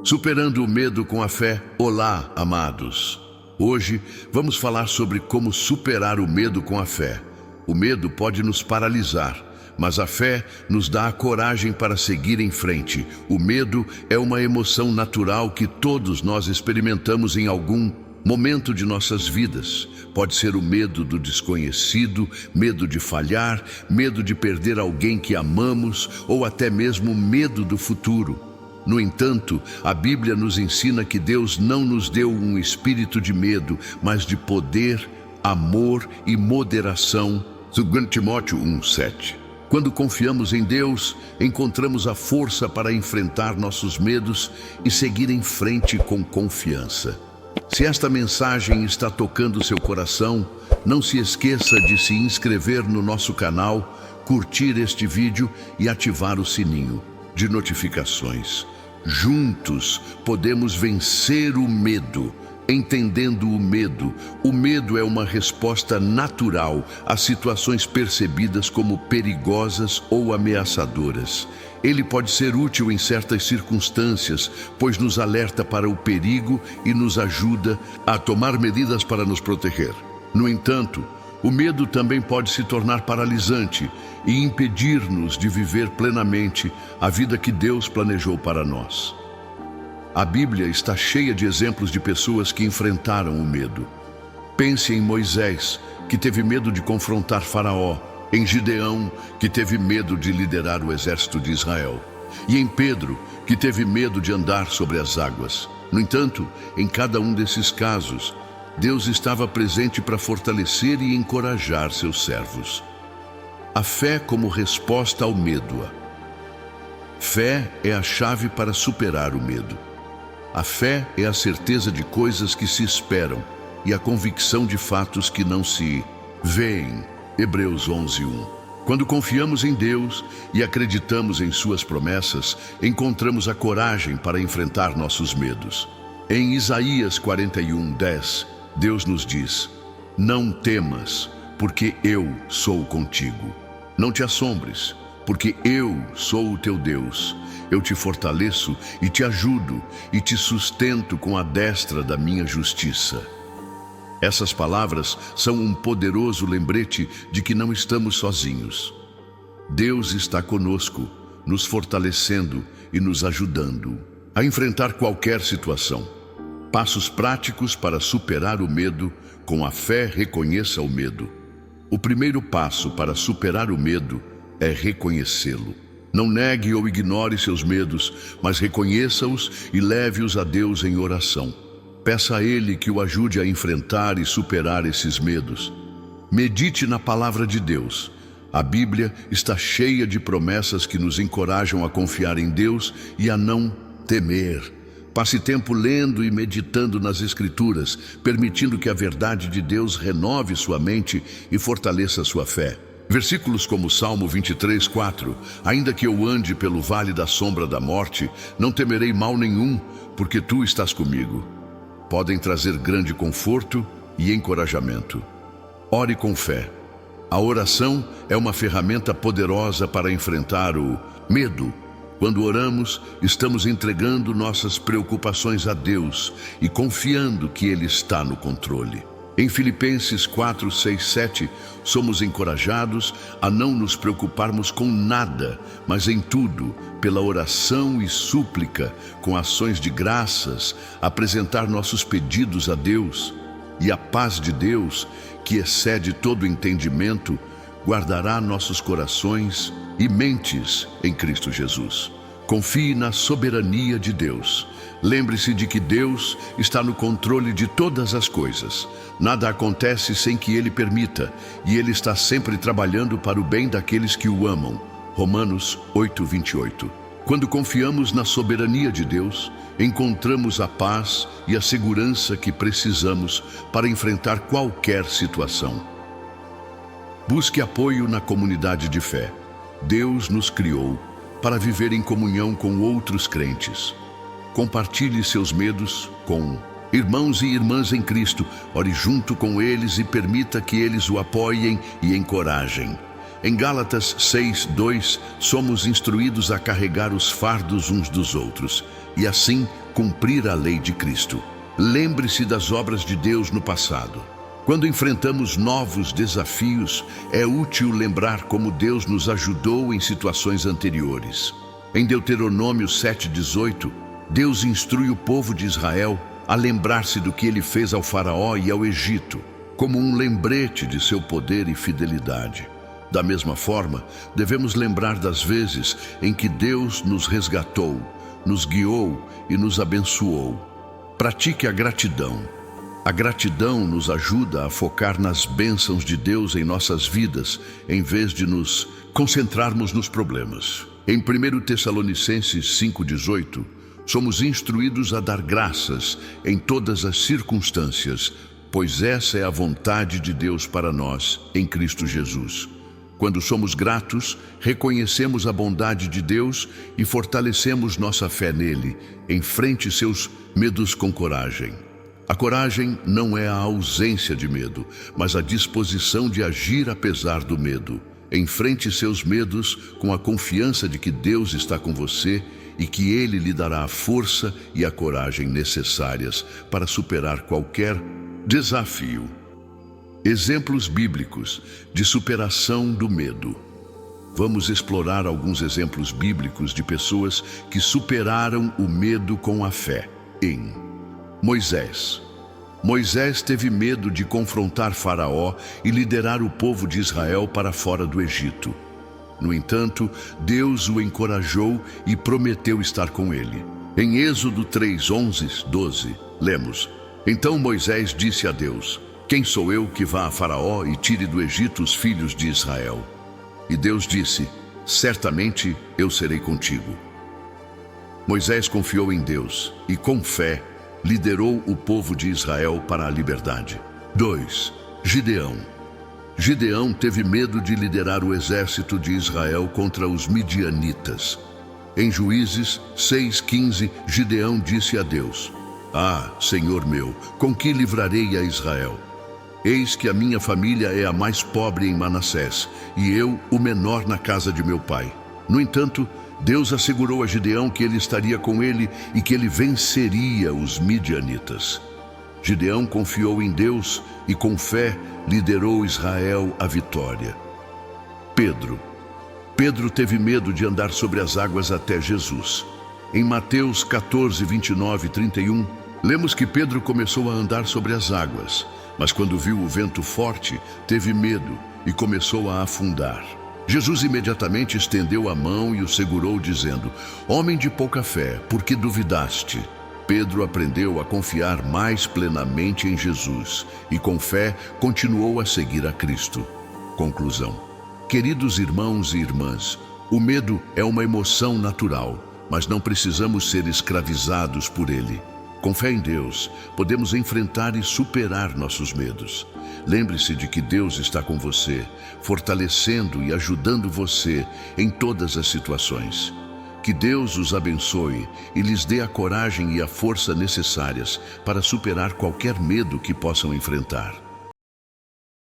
Superando o medo com a fé. Olá, amados. Hoje vamos falar sobre como superar o medo com a fé. O medo pode nos paralisar, mas a fé nos dá a coragem para seguir em frente. O medo é uma emoção natural que todos nós experimentamos em algum momento de nossas vidas. Pode ser o medo do desconhecido, medo de falhar, medo de perder alguém que amamos ou até mesmo medo do futuro. No entanto, a Bíblia nos ensina que Deus não nos deu um espírito de medo, mas de poder, amor e moderação. 2 Timóteo 1:7. Quando confiamos em Deus, encontramos a força para enfrentar nossos medos e seguir em frente com confiança. Se esta mensagem está tocando seu coração, não se esqueça de se inscrever no nosso canal, curtir este vídeo e ativar o sininho de notificações. Juntos podemos vencer o medo. Entendendo o medo. O medo é uma resposta natural a situações percebidas como perigosas ou ameaçadoras. Ele pode ser útil em certas circunstâncias, pois nos alerta para o perigo e nos ajuda a tomar medidas para nos proteger. No entanto, o medo também pode se tornar paralisante e impedir-nos de viver plenamente a vida que Deus planejou para nós. A Bíblia está cheia de exemplos de pessoas que enfrentaram o medo. Pense em Moisés, que teve medo de confrontar Faraó, em Gideão, que teve medo de liderar o exército de Israel, e em Pedro, que teve medo de andar sobre as águas. No entanto, em cada um desses casos, Deus estava presente para fortalecer e encorajar seus servos. A fé como resposta ao medo. Fé é a chave para superar o medo. A fé é a certeza de coisas que se esperam e a convicção de fatos que não se veem. Hebreus 11:1. Quando confiamos em Deus e acreditamos em suas promessas, encontramos a coragem para enfrentar nossos medos. Em Isaías 41:10, Deus nos diz: "Não temas, porque eu sou contigo. Não te assombres, porque eu sou o teu Deus. Eu te fortaleço e te ajudo e te sustento com a destra da minha justiça." Essas palavras são um poderoso lembrete de que não estamos sozinhos. Deus está conosco, nos fortalecendo e nos ajudando a enfrentar qualquer situação. Passos práticos para superar o medo. Com a fé, reconheça o medo. O primeiro passo para superar o medo é reconhecê-lo. Não negue ou ignore seus medos, mas reconheça-os e leve-os a Deus em oração. Peça a Ele que o ajude a enfrentar e superar esses medos. Medite na palavra de Deus. A Bíblia está cheia de promessas que nos encorajam a confiar em Deus e a não temer. Passe tempo lendo e meditando nas Escrituras, permitindo que a verdade de Deus renove sua mente e fortaleça sua fé. Versículos como Salmo 23:4. Ainda que eu ande pelo vale da sombra da morte, não temerei mal nenhum, porque tu estás comigo. Podem trazer grande conforto e encorajamento. Ore com fé. A oração é uma ferramenta poderosa para enfrentar o medo. Quando oramos, estamos entregando nossas preocupações a Deus e confiando que Ele está no controle. Em Filipenses 4:6-7, somos encorajados a não nos preocuparmos com nada, mas em tudo, pela oração e súplica, com ações de graças, apresentar nossos pedidos a Deus. E a paz de Deus, que excede todo entendimento, guardará nossos corações e mentes em Cristo Jesus. Confie na soberania de Deus. Lembre-se de que Deus está no controle de todas as coisas. Nada acontece sem que Ele permita, e Ele está sempre trabalhando para o bem daqueles que o amam. Romanos 8:28. Quando confiamos na soberania de Deus, encontramos a paz e a segurança que precisamos para enfrentar qualquer situação. Busque apoio na comunidade de fé. Deus nos criou para viver em comunhão com outros crentes. Compartilhe seus medos com irmãos e irmãs em Cristo. Ore junto com eles e permita que eles o apoiem e encorajem. Em Gálatas 6:2, somos instruídos a carregar os fardos uns dos outros e assim cumprir a lei de Cristo. Lembre-se das obras de Deus no passado. Quando enfrentamos novos desafios, é útil lembrar como Deus nos ajudou em situações anteriores. Em Deuteronômio 7:18, Deus instrui o povo de Israel a lembrar-se do que ele fez ao Faraó e ao Egito, como um lembrete de seu poder e fidelidade. Da mesma forma, devemos lembrar das vezes em que Deus nos resgatou, nos guiou e nos abençoou. Pratique a gratidão. A gratidão nos ajuda a focar nas bênçãos de Deus em nossas vidas, em vez de nos concentrarmos nos problemas. Em 1 Tessalonicenses 5:18, somos instruídos a dar graças em todas as circunstâncias, pois essa é a vontade de Deus para nós, em Cristo Jesus. Quando somos gratos, reconhecemos a bondade de Deus e fortalecemos nossa fé nele, enfrente seus medos com coragem. A coragem não é a ausência de medo, mas a disposição de agir apesar do medo. Enfrente seus medos com a confiança de que Deus está com você e que Ele lhe dará a força e a coragem necessárias para superar qualquer desafio. Exemplos bíblicos de superação do medo. Vamos explorar alguns exemplos bíblicos de pessoas que superaram o medo com a fé. Em Moisés. Moisés teve medo de confrontar Faraó e liderar o povo de Israel para fora do Egito. No entanto, Deus o encorajou e prometeu estar com ele. Em Êxodo 3:11-12, lemos: Então Moisés disse a Deus: Quem sou eu que vá a Faraó e tire do Egito os filhos de Israel? E Deus disse: Certamente eu serei contigo. Moisés confiou em Deus e, com fé, liderou o povo de Israel para a liberdade. 2. Gideão. Gideão teve medo de liderar o exército de Israel contra os midianitas. Em Juízes 6:15, Gideão disse a Deus: Ah, Senhor meu, com que livrarei a Israel? Eis que a minha família é a mais pobre em Manassés, e eu o menor na casa de meu pai. No entanto, Deus assegurou a Gideão que ele estaria com ele e que ele venceria os midianitas. Gideão confiou em Deus e, com fé, liderou Israel à vitória. Pedro. Pedro teve medo de andar sobre as águas até Jesus. Em Mateus 14:29-31, lemos que Pedro começou a andar sobre as águas, mas quando viu o vento forte, teve medo e começou a afundar. Jesus imediatamente estendeu a mão e o segurou, dizendo: Homem de pouca fé, por que duvidaste? Pedro aprendeu a confiar mais plenamente em Jesus e, com fé, continuou a seguir a Cristo. Conclusão. Queridos irmãos e irmãs, o medo é uma emoção natural, mas não precisamos ser escravizados por ele. Com fé em Deus, podemos enfrentar e superar nossos medos. Lembre-se de que Deus está com você, fortalecendo e ajudando você em todas as situações. Que Deus os abençoe e lhes dê a coragem e a força necessárias para superar qualquer medo que possam enfrentar.